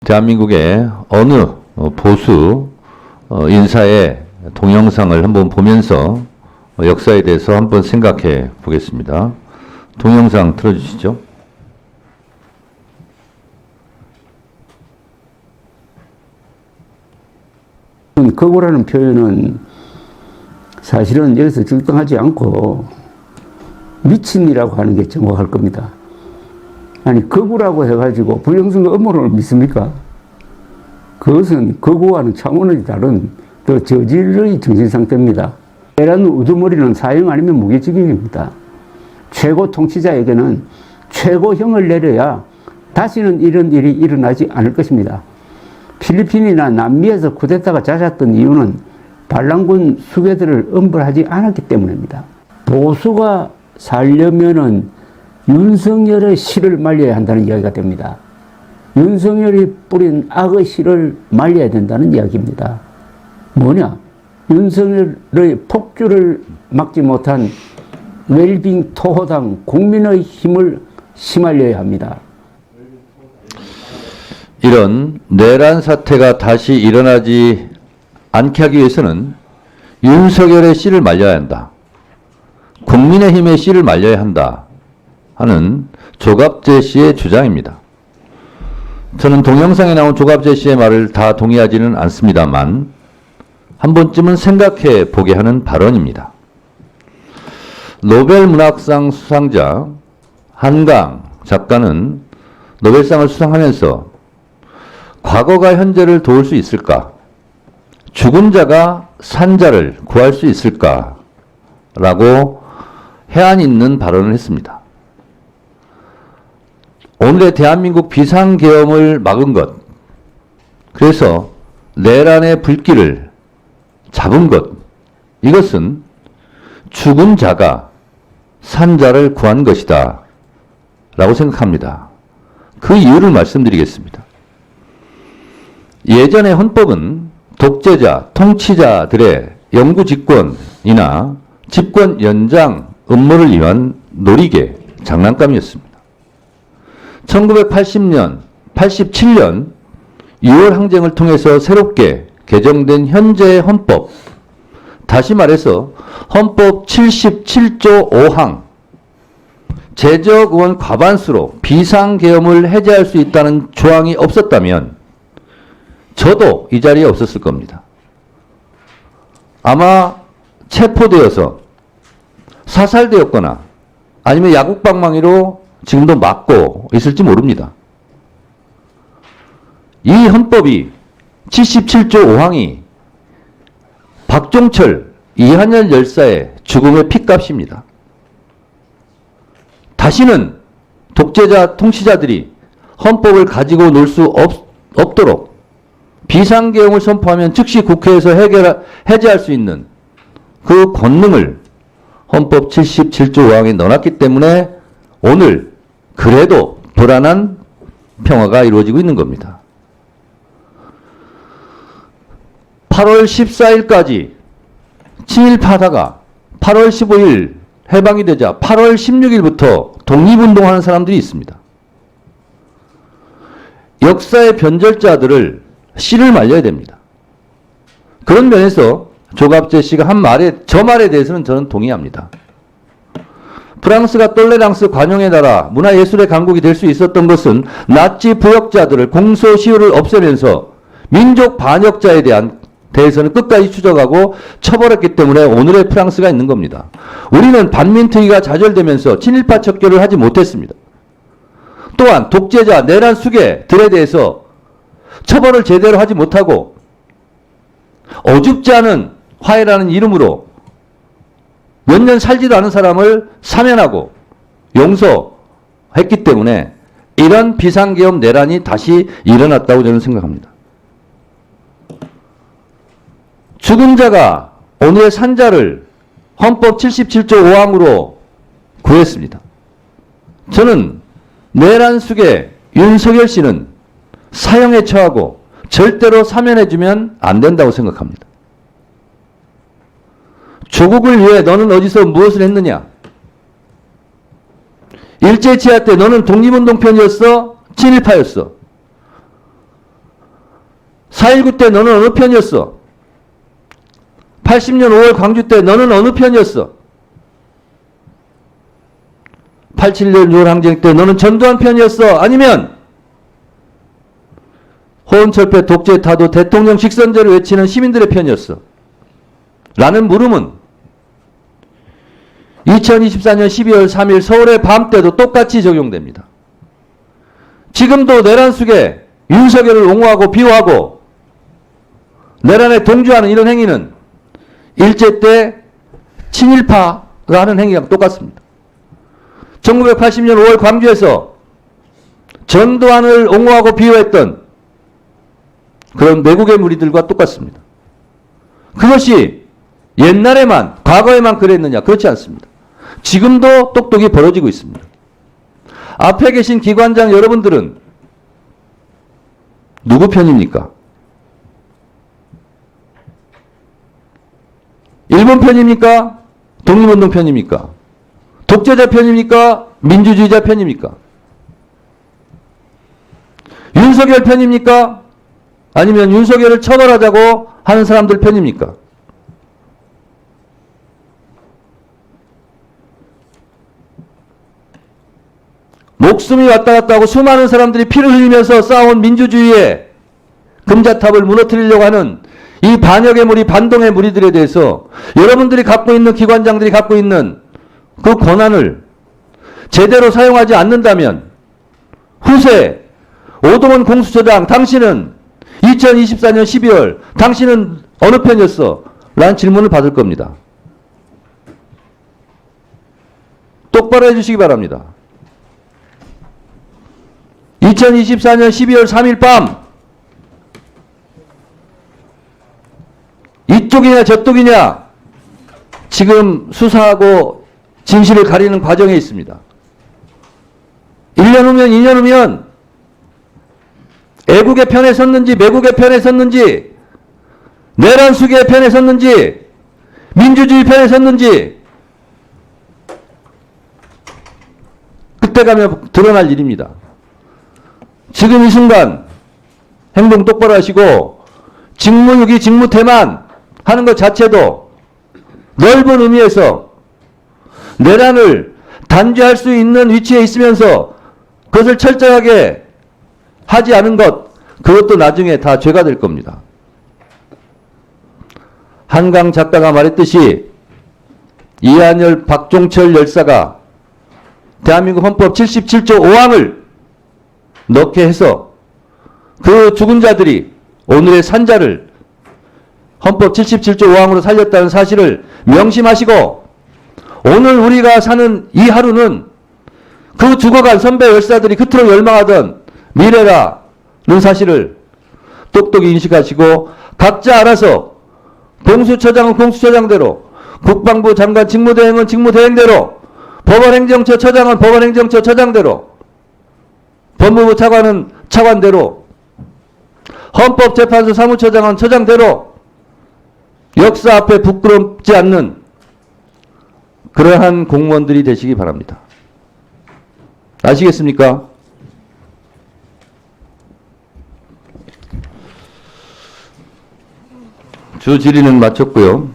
대한민국의 어느 보수 인사의 동영상을 한번 보면서 역사에 대해서 한번 생각해 보겠습니다. 동영상 틀어주시죠. 거구라는 표현은 사실은 여기서 적당하지 않고 미친이라고 하는 게 정확할 겁니다. 아니, 거구라고 해가지고 부정선거 음모론을 믿습니까? 그것은 거구와는 차원이 다른 더 저질의 정신상태입니다. 내란 우두머리는 사형 아니면 무기징역입니다. 최고 통치자에게는 최고형을 내려야 다시는 이런 일이 일어나지 않을 것입니다. 필리핀이나 남미에서 쿠데타가 잦았던 이유는 반란군 수괴들을 엄벌하지 않았기 때문입니다. 보수가 살려면은 윤석열의 씨를 말려야 한다는 이야기가 됩니다. 윤석열이 뿌린 악의 씨를 말려야 된다는 이야기입니다. 뭐냐? 윤석열의 폭주를 막지 못한 웰빙 토호당 국민의 힘을 심알려야 합니다. 이런 내란 사태가 다시 일어나지 않게 하기 위해서는 윤석열의 씨를 말려야 한다. 국민의힘의 씨를 말려야 한다. 하는 조갑재 씨의 주장입니다. 저는 동영상에 나온 조갑재 씨의 말을 다 동의하지는 않습니다만 한 번쯤은 생각해 보게 하는 발언입니다. 노벨 문학상 수상자 한강 작가는 노벨상을 수상하면서 과거가 현재를 도울 수 있을까? 죽은 자가 산 자를 구할 수 있을까? 라고 해안 있는 발언을 했습니다. 오늘의 대한민국 비상계엄을 막은 것, 그래서 내란의 불길을 잡은 것, 이것은 죽은 자가 산 자를 구한 것이다 라고 생각합니다. 그 이유를 말씀드리겠습니다. 예전의 헌법은 독재자, 통치자들의 영구집권이나 집권 연장 음모를 위한 놀이개, 장난감이었습니다. 1980년, 87년 6월 항쟁을 통해서 새롭게 개정된 현재의 헌법, 다시 말해서 헌법 77조 5항, 재적 의원 과반수로 비상계엄을 해제할 수 있다는 조항이 없었다면 저도 이 자리에 없었을 겁니다. 아마 체포되어서 사살되었거나 아니면 야국방망이로 지금도 맞고 있을지 모릅니다. 이 헌법이 77조 5항이 박종철, 이한열 열사의 죽음의 핏값입니다. 다시는 독재자, 통치자들이 헌법을 가지고 놀 수 없도록 비상계엄을 선포하면 즉시 국회에서 해제할 수 있는 그 권능을 헌법 77조 5항에 넣어놨기 때문에 오늘 그래도 불안한 평화가 이루어지고 있는 겁니다. 8월 14일까지 친일파다가 8월 15일 해방이 되자 8월 16일부터 독립운동하는 사람들이 있습니다. 역사의 변절자들을 씨를 말려야 됩니다. 그런 면에서 조갑재 씨가 한 말에, 저 말에 대해서는 저는 동의합니다. 프랑스가 똘레랑스 관용의 나라, 문화예술의 강국이 될 수 있었던 것은 나치 부역자들을 공소시효를 없애면서 민족 반역자에 대해서는 끝까지 추적하고 처벌했기 때문에 오늘의 프랑스가 있는 겁니다. 우리는 반민특위가 좌절되면서 친일파 척결을 하지 못했습니다. 또한 독재자, 내란 수괴들에 대해서 처벌을 제대로 하지 못하고 어줍지 않은 화해라는 이름으로 몇 년 살지도 않은 사람을 사면하고 용서했기 때문에 이런 비상계엄 내란이 다시 일어났다고 저는 생각합니다. 죽은 자가 오늘의 산자를 헌법 77조 5항으로 구했습니다. 저는 내란 수괴 윤석열 씨는 사형에 처하고 절대로 사면해주면 안 된다고 생각합니다. 조국을 위해 너는 어디서 무엇을 했느냐? 일제치하 때 너는 독립운동 편이었어? 친일파였어? 4.19 때 너는 어느 편이었어? 80년 5월 광주 때 너는 어느 편이었어? 87년 6월 항쟁 때 너는 전두환 편이었어? 아니면 호언철폐 독재 타도 대통령 직선제를 외치는 시민들의 편이었어? 라는 물음은 2024년 12월 3일 서울의 밤 때도 똑같이 적용됩니다. 지금도 내란 속에 윤석열을 옹호하고 비호하고 내란에 동조하는 이런 행위는 일제 때 친일파가 하는 행위랑 똑같습니다. 1980년 5월 광주에서 전두환을 옹호하고 비호했던 그런 내국의 무리들과 똑같습니다. 그것이 옛날에만, 과거에만 그랬느냐? 그렇지 않습니다. 지금도 똑똑히 벌어지고 있습니다. 앞에 계신 기관장 여러분들은 누구 편입니까? 일본 편입니까? 독립운동 편입니까? 독재자 편입니까? 민주주의자 편입니까? 윤석열 편입니까? 아니면 윤석열을 처벌하자고 하는 사람들 편입니까? 목숨이 왔다 갔다 하고 수많은 사람들이 피를 흘리면서 쌓아온 민주주의의 금자탑을 무너뜨리려고 하는 이 반역의 무리, 반동의 무리들에 대해서 여러분들이 갖고 있는 기관장들이 갖고 있는 그 권한을 제대로 사용하지 않는다면 후세 오동원 공수처장 당신은 2024년 12월 당신은 어느 편이었어? 라는 질문을 받을 겁니다. 똑바로 해주시기 바랍니다. 2024년 12월 3일 밤 이쪽이냐 저쪽이냐 지금 수사하고 진실을 가리는 과정에 있습니다. 1년 후면 2년 후면 애국의 편에 섰는지 매국의 편에 섰는지 내란 수계의 편에 섰는지 민주주의 편에 섰는지 그때 가면 드러날 일입니다. 지금 이 순간 행동 똑바로 하시고 직무유기 직무태만 하는 것 자체도 넓은 의미에서 내란을 단죄할 수 있는 위치에 있으면서 그것을 철저하게 하지 않은 것, 그것도 나중에 다 죄가 될 겁니다. 한강 작가가 말했듯이 이한열, 박종철 열사가 대한민국 헌법 77조 5항을 넣게 해서 그 죽은 자들이 오늘의 산자를 헌법 77조 5항으로 살렸다는 사실을 명심하시고 오늘 우리가 사는 이 하루는 그 죽어간 선배 열사들이 그토록 열망하던 미래라는 사실을 똑똑히 인식하시고 각자 알아서 공수처장은 공수처장대로 국방부 장관 직무대행은 직무대행대로 법원행정처 처장은 법원행정처 처장대로 법무부 차관은 차관대로 헌법재판소 사무처장은 처장대로 역사 앞에 부끄럽지 않는 그러한 공무원들이 되시기 바랍니다. 아시겠습니까? 주 질의는 마쳤고요.